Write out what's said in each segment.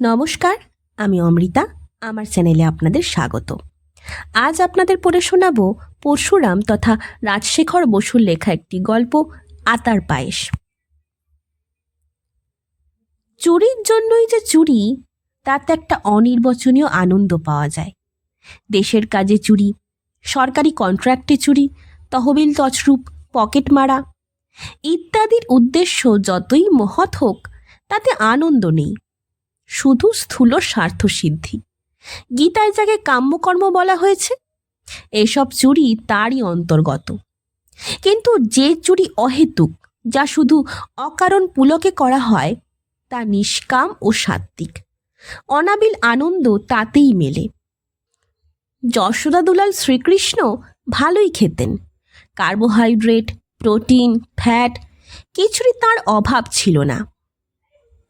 নমস্কার, আমি অমৃতা। আমার চ্যানেলে আপনাদের স্বাগত। আজ আপনাদের পড়ে শোনাব পরশুরাম তথা রাজশেখর বসুর লেখা একটি গল্প, আতার পায়েস। চুরির জন্যই যে চুরি, তাতে একটা অনির্বচনীয় আনন্দ পাওয়া যায়। দেশের কাজে চুরি, সরকারি কন্ট্রাক্টে চুরি, তহবিল তছরূপ, পকেট মারা ইত্যাদির উদ্দেশ্য যতই মহৎ হোক, তাতে আনন্দ নেই, শুধু স্থূল স্বার্থসিদ্ধি। গীতায় যাকে কাম্যকর্ম বলা হয়েছে, এসব চুরি তারই অন্তর্গত। কিন্তু যে চুরি অহেতুক, যা শুধু অকারণ পুলকে করা হয়, তা নিষ্কাম ও সাত্ত্বিক। অনাবিল আনন্দ তাতেই মেলে। যশোদা দুলাল শ্রীকৃষ্ণ ভালোই খেতেন। কার্বোহাইড্রেট, প্রোটিন, ফ্যাট কিছুরই তার অভাব ছিল না।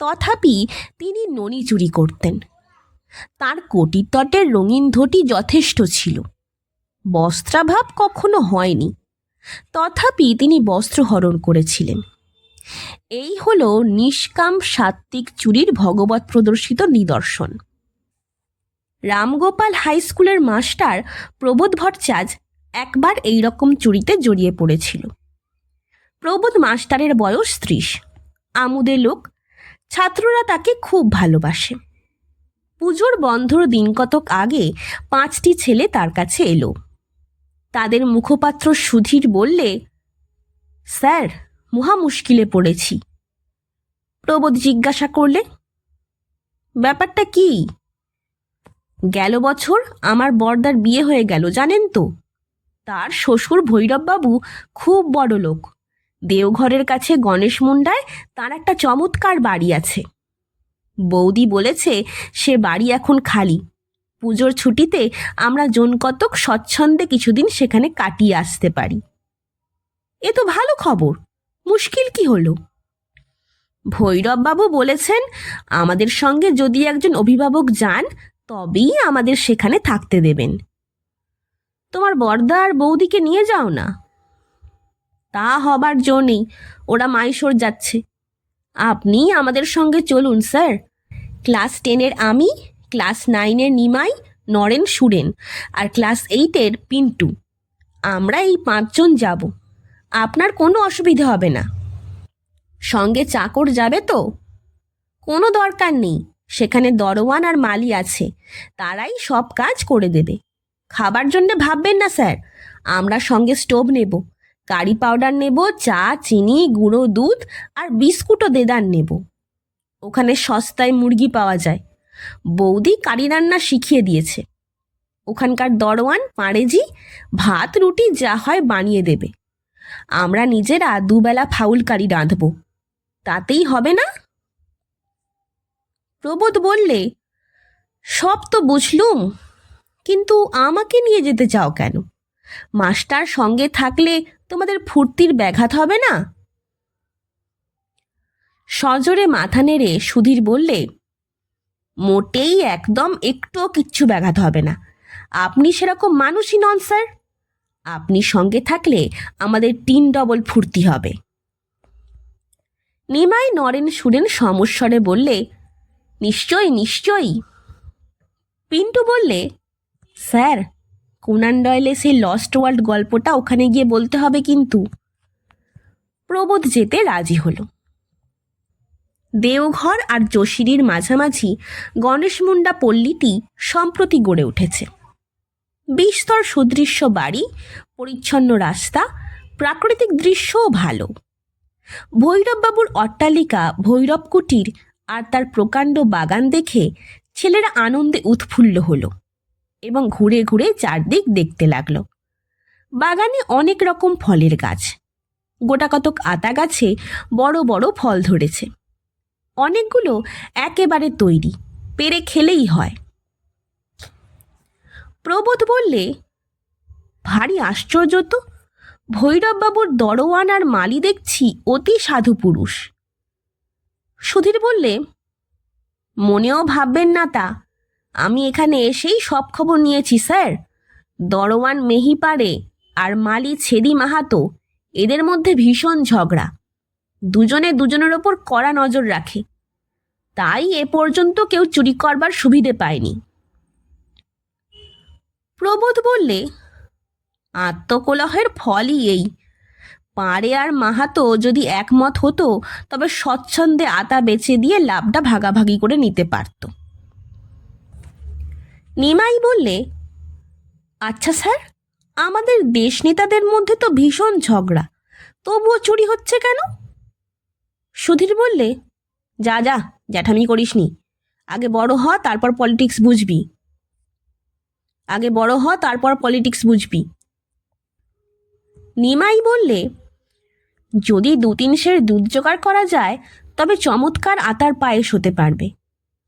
তথাপি তিনি ননি চুরি করতেন। তার কোটির তটের রঙিন ধটি যথেষ্ট ছিল, বস্ত্রাভাব কখনো হয়নি। তথাপি তিনি বস্ত্রহরণ করেছিলেন। এই হল নিষ্কাম সাত্ত্বিক চুরির ভগবত প্রদর্শিত নিদর্শন। রামগোপাল হাই স্কুলের মাস্টার প্রবোধ ভট্টাচার্য একবার এই রকম চুরিতে জড়িয়ে পড়েছিল। প্রবোধ মাস্টারের বয়স 30, আমুদে লোক। ছাত্ররা তাকে খুব ভালোবাসে। পুজোর বন্ধর দিন কতক আগে 5টি ছেলে তার কাছে এলো। তাদের মুখপাত্র সুধীর বললে, স্যার, মহা মুশকিলে পড়েছি। প্রবোধ জিজ্ঞাসা করলে, ব্যাপারটা কি? গেল বছর আমার বড়দার বিয়ে হয়ে গেল, জানেন তো। তার শ্বশুর ভৈরববাবু খুব বড় লোক। দেওঘরের কাছে গণেশ মুন্ডায় তার একটা চমৎকার বাড়ি আছে। বৌদি বলেছে সে বাড়ি এখন খালি। পুজোর ছুটিতে আমরা জনকতক স্বচ্ছন্দে কিছুদিন সেখানে কাটিয়ে আসতে পারি। এ তো ভালো খবর, মুশকিল কি হলো? ভৈরববাবু বলেছেন আমাদের সঙ্গে যদি একজন অভিভাবক যান, তবেই আমাদের সেখানে থাকতে দেবেন। তোমার বড়দা আর বৌদিকে নিয়ে যাও না। তা হবার জো নেই, ওরা মাইশোর যাচ্ছে। আপনি আমাদের সঙ্গে চলুন স্যার। ক্লাস 10-এর আমি, ক্লাস 9-এর নিমাই, নরেন, সুরেন আর ক্লাস 8-এর পিন্টু, আমরা এই 5 জন যাব। আপনার কোনো অসুবিধা হবে না। সঙ্গে চাকর যাবে তো? কোনো দরকার নেই, সেখানে দরওয়ান আর মালি আছে, তারাই সব কাজ করে দেবে। খাবার জন্যে ভাববেন না স্যার, আমরা সঙ্গে স্টোভ নেব, কারি পাউডার নেব, চা, চিনি, গুঁড়ো দুধ আর বিস্কুটও দেদার নেব। ওখানে সস্তায় মুরগি পাওয়া যায়, বৌদি কারি রান্না শিখিয়ে দিয়েছে। ওখানকার দরওয়ান পাঁড়েজি ভাত রুটি যা হয় বানিয়ে দেবে। আমরা নিজেরা দুবেলা ফাউল কারি রাঁধব, তাতেই হবে না? প্রবোধ বললে, সব তো বুঝলুম, কিন্তু আমাকে নিয়ে যেতে চাও কেন? মাস্টার সঙ্গে থাকলে তোমাদের ফুর্তির ব্যাঘাত হবে না? সজোরে মাথা নেড়ে সুধীর বললে, মোটেই একদম একটুও কিচ্ছু ব্যাঘাত হবে না। আপনি সেরকম মানুষই নন স্যার। আপনি সঙ্গে থাকলে আমাদের 3 ডবল ফুর্তি হবে। নিমাই, নরেন, সুরেন সমস্বরে বললে, নিশ্চয়ই নিশ্চয়ই। পিন্টু বললে, স্যার, কোনান ডয়েলের সেই লস্ট ওয়ার্ল্ড গল্পটা ওখানে গিয়ে বলতে হবে কিন্তু। প্রবোধ যেতে রাজি হলো। দেওঘর আর যোশীরির মাঝামাঝি গণেশ মুন্ডা পল্লীটি সম্প্রতি গড়ে উঠেছে। বিস্তর সুদৃশ্য বাড়ি, পরিচ্ছন্ন রাস্তা, প্রাকৃতিক দৃশ্যও ভালো। ভৈরববাবুর অট্টালিকা ভৈরব কুটির আর তার প্রকাণ্ড বাগান দেখে ছেলেরা আনন্দে উৎফুল্ল হলো এবং ঘুরে ঘুরে চারদিক দেখতে লাগলো। বাগানে অনেক রকম ফলের গাছ, গোটাকতক আতা গাছে বড় বড় ফল ধরেছে। অনেকগুলো একেবারে তৈরি, পেরে খেলেই হয়। প্রবোধ বললে, ভারী আশ্চর্য তো, ভৈরববাবুর দরওয়ান আর মালি দেখছি অতি সাধু পুরুষ। সুধীর বললে, মনেও ভাববেন না তা, আমি এখানে এসেই সব খবর নিয়েছি স্যার। দরওয়ান মেহিপাড়ে আর মালি ছেদি মাহাতো, এদের মধ্যে ভীষণ ঝগড়া। দুজনে দুজনের ওপর কড়া নজর রাখে। তাই এ পর্যন্ত কেউ চুরি করবার সুবিধে পায়নি। প্রবোধ বললে, আত্মকলহের ফলই এই। পাড়ে আর মাহাতো যদি একমত হতো তবে স্বচ্ছন্দে আতা বেচে দিয়ে লাভটা ভাগাভাগি করে নিতে পারত। নিমাই বললে, আচ্ছা স্যার, আমাদের দেশ নেতাদের মধ্যে তো ভীষণ ঝগড়া, তবুও চুরি হচ্ছে কেন? সুধীর বললে, যা যা জ্যাঠামি করিসনি, আগে বড় হ তারপর পলিটিক্স বুঝবি। নিমাই বললে, যদি 2-3 সের দুধ জোগাড় করা যায় তবে চমৎকার আতার পায়েস হতে পারবে।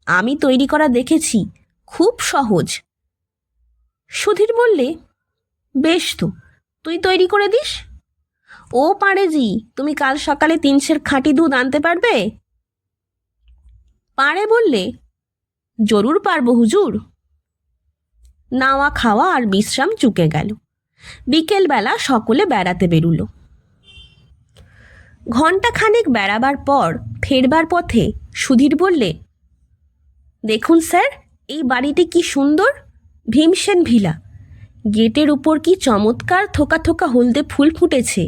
আমি তৈরি করা দেখেছি, খুব সহজ। সুধীর বললে, বেশ তো, তুই তৈরি করে দিস। ও পাড়েজি, তুমি কাল সকালে 3 সের খাঁটি দুধ আনতে পারবে? পাড়ে বললে, জরুর পারবো হুজুর। নাওয়া খাওয়া আর বিশ্রাম চুকে গেল। বিকেলবেলা সকলে বেড়াতে বেরুল। ঘণ্টাখানেক বেড়াবার পর ফেরবার পথে সুধীর বললে, দেখুন স্যার, এই বাড়িটি কি সুন্দর, ভীমসেন ভিলা। গেটের উপর কি চমৎকার থোকা থোকা হলদে ফুল ফুটেছে।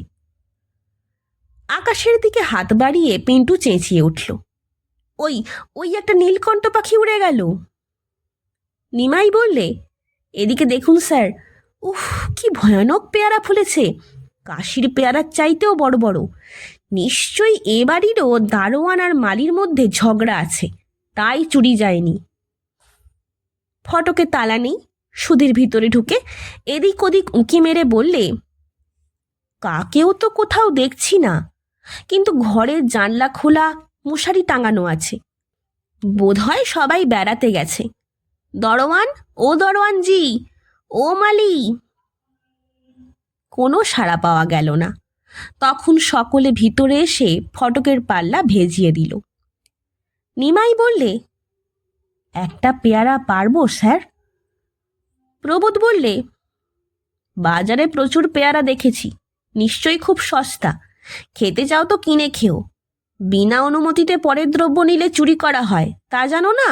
আকাশের দিকে হাত বাড়িয়ে পিন্টু চেঁচিয়ে উঠল, ওই ওই একটা নীলকণ্ঠ পাখি উড়ে গেল। নিমাই বললে, এদিকে দেখুন স্যার, উফ, কি ভয়ানক পেয়ারা ফুলেছে, কাশির পেয়ারার চাইতেও বড় বড়। নিশ্চয়ই এ বাড়িরও দারোয়ান আর মালির মধ্যে ঝগড়া আছে, তাই চুরি যায়নি। ফটকে তালা নেই। সুধীর ভিতরে ঢুকে এদিক ওদিক উঁকি মেরে বললে, কাকেও তো কোথাও দেখছি না, কিন্তু ঘরের জানলা খোলা, মশারি টাঙানো আছে। বোধহয় সবাই বেড়াতে গেছে। দরোয়ান, ও দরোয়ানজি, ও মালি। কোনো সাড়া পাওয়া গেল না। তখন সকলে ভিতরে এসে ফটকের পাল্লা ভেজিয়ে দিল। নিমাই বললে, একটা পেয়ারা পারবো স্যার? প্রবোধ বললে, বাজারে প্রচুর পেয়ারা দেখেছি, নিশ্চয়ই খুব সস্তা। খেতে চাও তো কিনে খেও, বিনা অনুমতিতে পরের দ্রব্য নিলে চুরি করা হয়, তা জানো না?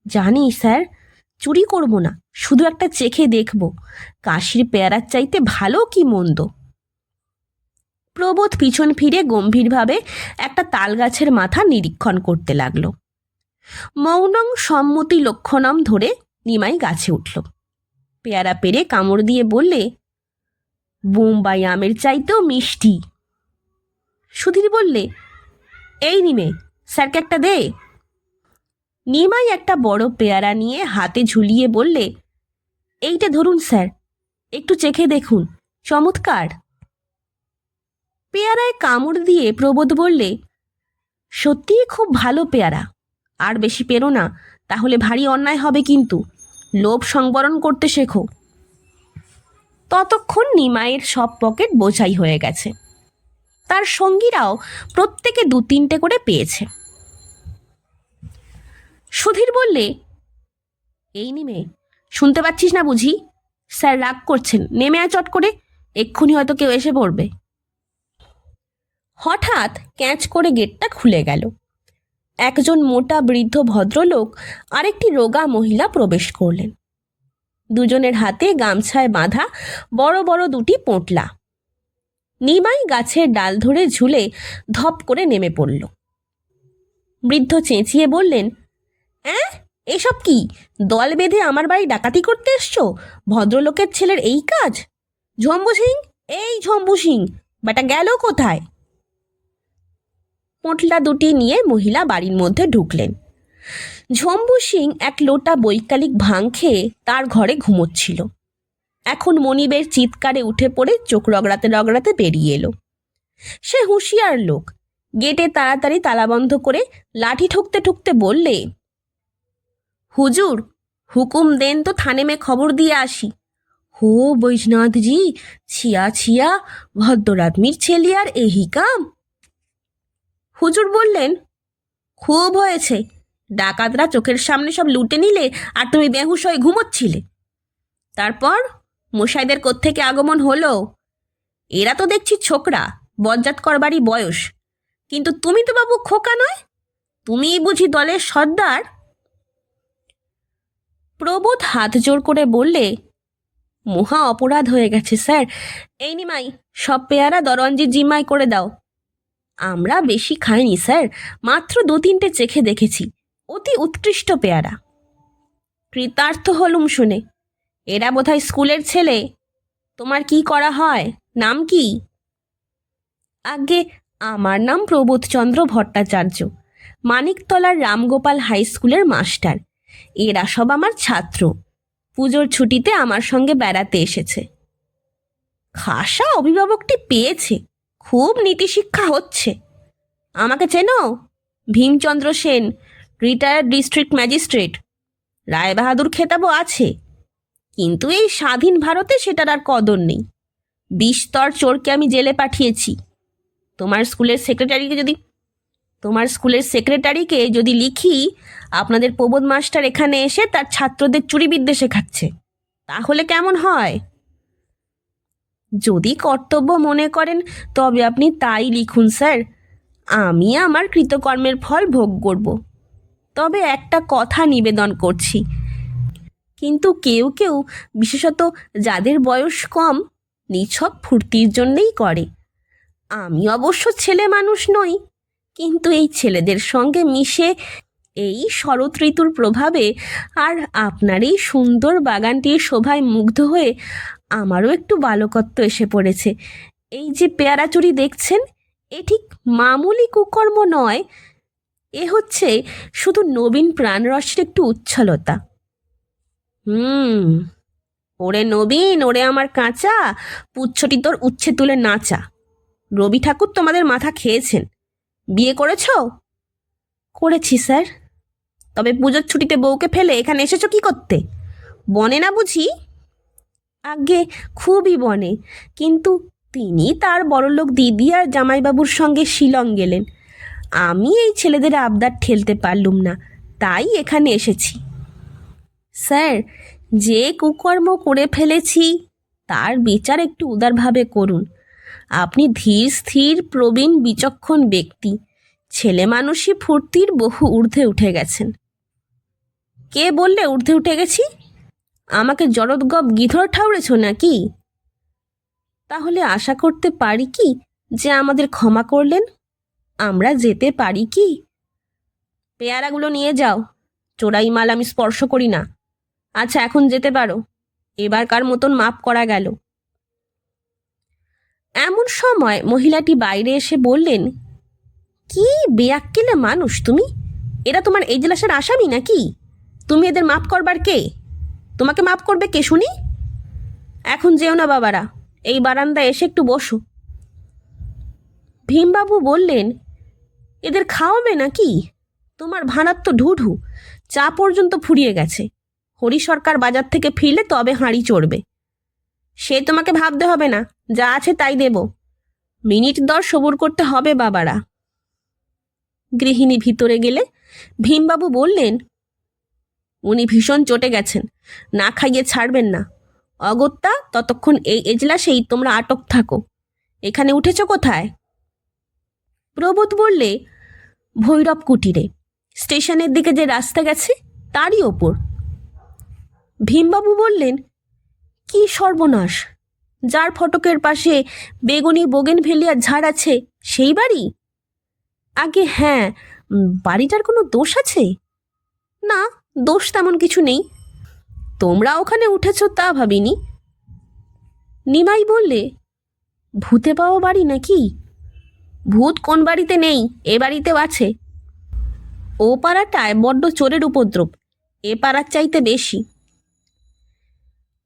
জানি স্যার, চুরি করব না, শুধু একটা চেখে দেখব কাশির পেয়ারার চাইতে ভালো কি মন্দ। প্রবোধ পিছন ফিরে গম্ভীরভাবে একটা তাল গাছের মাথা নিরীক্ষণ করতে লাগলো। মৌনং সম্মতি লক্ষণম ধরে নিমাই গাছে উঠল। পেয়ারা পেরে কামড় দিয়ে বললে, বোম্বাই আমের চাইতেও মিষ্টি। সুধীর বললে, এই নিমে, স্যারকে একটা দে। নিমাই একটা বড় পেয়ারা নিয়ে হাতে ঝুলিয়ে বললে, এইটা ধরুন স্যার, একটু চেখে দেখুন, চমৎকার। পেয়ারায় কামড় দিয়ে প্রবোধ বললে, সত্যিই খুব ভালো পেয়ারা, আর বেশি পেরো না, তাহলে ভারী অন্যায় হবে কিন্তু, লোভ সংবরণ করতে শেখো। ততক্ষণ নিমাইয়ের সব পকেট বোঝাই হয়ে গেছে। তার সঙ্গীরাও প্রত্যেকে 2-3টে করে পেয়েছে। সুধীর বললে, এই নিমে, শুনতে পাচ্ছিস না বুঝি? স্যার রাগ করছেন, নেমে আয় চট করে, এক্ষুনি হয়তো কেউ এসে পড়বে। হঠাৎ ক্যাঁচ করে গেটটা খুলে গেল। একজন মোটা বৃদ্ধ ভদ্রলোক আরেকটি রোগা মহিলা প্রবেশ করলেন। দুজনের হাতে গামছায় বাঁধা বড় বড় 2টি পোঁটলা। নিমাই গাছের ডাল ধরে ঝুলে ধপ করে নেমে পড়ল। বৃদ্ধ চেঁচিয়ে বললেন, অ্যাঁ, এসব কি? দল বেঁধে আমার বাড়ি ডাকাতি করতে এসছো? ভদ্রলোকের ছেলের এই কাজ? ঝম্বু সিং, এই ঝম্বু সিং, বেটা গেল কোথায়? পোঁটলা 2টি নিয়ে মহিলা বাড়ির মধ্যে ঢুকলেন। ঝম্বু সিং এক লোটা বৈকালিক ভাং খেয়ে তার ঘরে ঘুমোচ্ছিল। এখন মনিবের চিৎকারে উঠে পড়ে চোখ রগড়াতে রগড়াতে বেরিয়ে এলো। সে হুঁশিয়ার লোক, গেটে তাড়াতাড়ি তালাবন্ধ করে লাঠি ঠুকতে ঠুকতে বললে, হুজুর, হুকুম দেন তো থানে মে খবর দিয়ে আসি। হো বৈজনাথজি, ছিয়া ছিয়া, ভদ্র আদমির ছেলে আর এহি কাম। হুজুর বললেন, খুব হয়েছে, ডাকাতরা চোখের সামনে সব লুটে নিলে আর তুমি বেহুশ হয়ে ঘুমোচ্ছিলে। তারপর মশাইদের কোত্থেকে আগমন হলো? এরা তো দেখছি ছোকরা, বজ্জাত করবারই বয়স, কিন্তু তুমি তো বাবু খোকা নয়, তুমিই বুঝি দলের সর্দার? প্রবোধ হাত জোর করে বললে, মহা অপরাধ হয়ে গেছে স্যার। এই নিমাই, সব পেয়ারা দরঞ্জির জিম্মায় করে দাও। আমরা বেশি খাইনি স্যার, মাত্র 2-3টে চেখে দেখেছি। অতি উৎকৃষ্ট পেয়ারা। কৃতার্থ হলুম শুনে। এরা বোধহয় স্কুলের ছেলে। তোমার কি করা হয়? নাম কি? আগে আমার নাম প্রবোধচন্দ্র ভট্টাচার্য, মানিকতলার রামগোপাল হাই স্কুলের মাস্টার। এরা সব আমার ছাত্র। পুজোর ছুটিতে আমার সঙ্গে বেড়াতে এসেছে। খাসা অভিভাবকটি পেয়েছে, খুব নীতিশিক্ষা হচ্ছে। আমাকে চেনো? Bhimchandra Sen, retired district magistrate. রায়বাহাদুর খেতাবও আছে, কিন্তু এই স্বাধীন ভারতে সেটার আর কদর নেই। 20 চোরকে আমি জেলে পাঠিয়েছি। তোমার স্কুলের সেক্রেটারিকে যদি লিখি আপনাদের প্রবোধ মাস্টার এখানে এসে তার ছাত্রদের চুরিবিদ্যে শেখাচ্ছে, তাহলে কেমন হয়? যদি কর্তব্য মনে করেন তবে আপনি তাই লিখুন স্যার। আমি আমার কৃতকর্মের ফল ভোগ করব। তবে একটা কথা নিবেদন করছি, কিন্তু কেউ কেউ, বিশেষত যাদের বয়স কম, নিছক ফুর্তির জন্যেই করে। আমি অবশ্য ছেলে মানুষ নই, কিন্তু এই ছেলেদের সঙ্গে মিশে, এই শরৎ ঋতুর প্রভাবে আর আপনার এই সুন্দর বাগানটির শোভায় মুগ্ধ হয়ে আমারও একটু বালকত্ব এসে পড়েছে। এই যে পেয়ারা চুরি দেখছেন, এ ঠিক মামুলি কুকর্ম নয়। এ হচ্ছে শুধু নবীন প্রাণরসের একটু উচ্ছলতা। ওরে নবীন, ওরে আমার কাঁচা, পুচ্ছটি তোর উচ্ছে তুলে নাচা। রবি ঠাকুর তোমাদের মাথা খেয়েছেন। বিয়ে করেছ? করেছি স্যার। তবে পুজোর ছুটিতে বউকে ফেলে এখানে এসেছো কি করতে? বনে না বুঝি? আগে খুবই বনে, কিন্তু তিনি তার বড়লোক দিদি আর জামাইবাবুর সঙ্গে শিলং গেলেন। আমি এই ছেলেদের আবদার ঠেলতে পারলুম না, তাই এখানে এসেছি। স্যার, যে কুকর্ম করে ফেলেছি তার বিচার একটু উদারভাবে করুন। আপনি ধীর স্থির প্রবীণ বিচক্ষণ ব্যক্তি, ছেলে মানুষই ফুর্তির বহু ঊর্ধ্বে উঠে গেছেন। কে বললে ঊর্ধ্বে উঠে গেছি? আমাকে জরদগপ গিধর ঠাউরেছ নাকি? তাহলে আশা করতে পারি কি যে আমাদের ক্ষমা করলেন? আমরা যেতে পারি কি? পেয়ারাগুলো নিয়ে যাও। চোরাই মাল আমি স্পর্শ করি না। আচ্ছা, এখন যেতে পারো। এবারকার মতন মাপ করা গেল। এমন সময় মহিলাটি বাইরে এসে বললেন, কি বেয়াক্কেলে মানুষ তুমি! এরা তোমার এজলাসের আসামি নাকি? তুমি এদের মাপ করবার কে? তোমাকে মাপ করবে কে শুনি? এখন যেও না বাবারা, এই বারান্দায় এসে একটু বসো। ভীমবাবু বললেন, এদের খাওয়াবে নাকি? তোমার ভাড়ার তো ঢুঢু, চা পর্যন্ত ফুরিয়ে গেছে। হরি সরকার বাজার থেকে ফিরলে তবে হাঁড়ি চড়বে। সে তোমাকে ভাবতে হবে না, যা আছে তাই দেব। মিনিট 10 সবুর করতে হবে বাবারা। গৃহিণী ভিতরে গেলে ভীমবাবু বললেন, উনি ভীষণ চটে গেছেন, না খাইয়ে ছাড়বেন না। অগত্যা ততক্ষণ এই এজলাসেই তোমরা আটক থাকো। এখানে উঠেছ কোথায়? প্রবোধ বললে, ভৈরব কুটিরে, স্টেশনের দিকে যে রাস্তা গেছে তারই ওপর। ভীমবাবু বললেন, কি সর্বনাশ! যার ফটকের পাশে বেগুনি বোগেনভেলিয়ার ঝাড় আছে সেই বাড়ি? আগে হ্যাঁ। বাড়িটার কোনো দোষ আছে? না, দোষ তেমন কিছু নেই। তোমরা ওখানে উঠেছ তা ভাবিনি। নিমাই বললে, ভূতে পাওয়া বাড়ি নাকি? ভূত কোন বাড়িতে নেই, এ বাড়িতেও আছে। ও পাড়াটায় বড্ড চোরের উপদ্রব, এ পাড়ার চাইতে বেশি।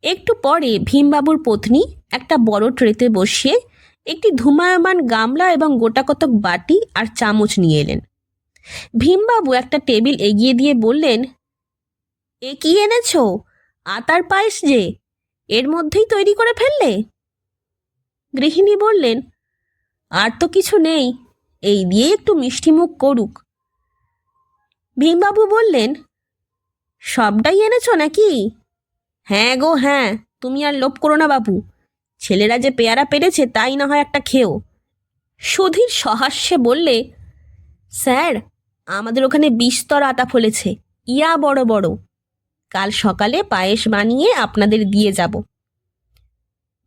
একটু পরে ভীমবাবুর পত্নী একটা বড় ট্রেতে বসিয়ে একটি ধূমায়মান গামলা এবং গোটাকতক বাটি আর চামচ নিয়ে এলেন। ভীমবাবু একটা টেবিল এগিয়ে দিয়ে বললেন, এ কি এনেছ? আতার পায়েস যে, এর মধ্যেই তৈরি করে ফেললে? গৃহিণী বললেন, আর তো কিছু নেই, এই দিয়ে একটু মিষ্টিমুখ করুক। ভীমবাবু বললেন, সবটাই এনেছ নাকি? হ্যাঁ গো হ্যাঁ, তুমি আর লোভ করো না বাবু। ছেলেরা যে পেয়ারা পেরেছে তাই না হয় একটা খেও। সুধীর সহাস্যে বললে, স্যার, আমাদের ওখানে বিস্তর আতা ফলেছে, ইয়া বড় বড়। কাল সকালে পায়েস বানিয়ে আপনাদের দিয়ে যাব।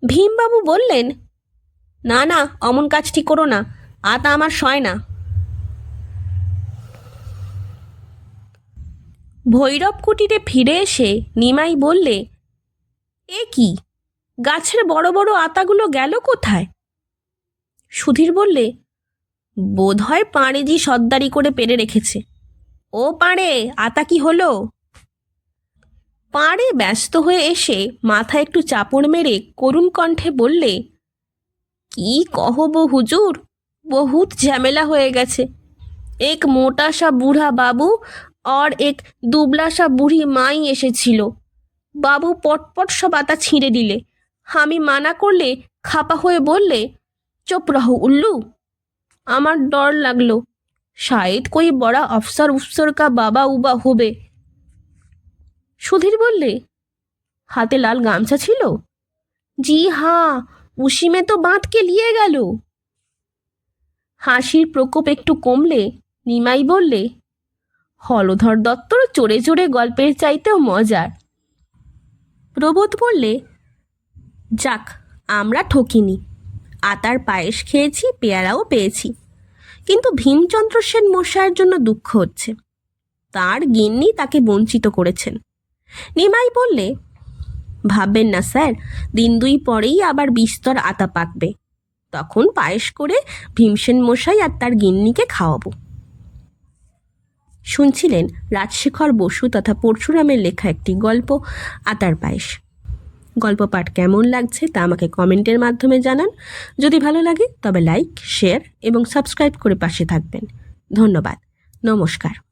ভীমবাবু বললেন, না না, অমন কাজটি করো না, আতা আমার সয় না। ভৈরব কুটিরে ফিরে এসে নিমাই বললে, এ কি, গাছের বড় বড় আতাগুলো গেল কোথায়? সুধীর বললে, বোধহয় পাঁড়েজি সর্দারি করে পেরে রেখেছে। ও পাঁড়ে, আতা কি হলো? পাঁড়ে ব্যস্ত হয়ে এসে মাথায় একটু চাপড় মেরে করুণ কণ্ঠে বললে, কি কহব হুজুর, বহুত ঝামেলা হয়ে গেছে। এক মোটা সা বুড়া বাবু আর এক দুবলা সা বুড়ি মাই এসেছিল। বাবু পটপট সব আতা ছিঁড়ে দিলে। আমি মানা করলে খাপা হয়ে বললে, চুপ রহো উল্লু। আমার ডর লাগলো, শায়দ কোই বড়া অফসর উফসর কা বাবা উবা হবে। সুধীর বললে, হাতে লাল গামছা ছিল? জি হ্যাঁ, উসি মে তো বাঁধকে লিয়ে গেল। হাসির প্রকোপ একটু কমলে নিমাই বললে, হলধর দত্তর চড়ে চড়ে গল্পের চাইতেও মজার। প্রবোধ বললে, যাক, আমরা ঠকিনি, আতার পায়েস খেয়েছি, পেয়ারাও পেয়েছি। কিন্তু ভীমচন্দ্র সেন মশাইয়ের জন্য দুঃখ হচ্ছে, তার গিন্নি তাকে বঞ্চিত করেছেন। নিমাই বললে, ভাববেন না স্যার, দিন দুই পরেই আবার বিস্তর আতা পাকবে, তখন পায়েস করে ভীমসেন মশাই আর তার গিন্নিকে খাওয়াবো। শুনছিলেন রাজশেখর বসু তথা পরশুরামের লেখা একটি গল্প, আতার পায়েস। গল্প পাঠ কেমন লাগছে তা আমাকে কমেন্টের মাধ্যমে জানান। যদি ভালো লাগে তবে লাইক, শেয়ার এবং সাবস্ক্রাইব করে পাশে থাকবেন। ধন্যবাদ। নমস্কার।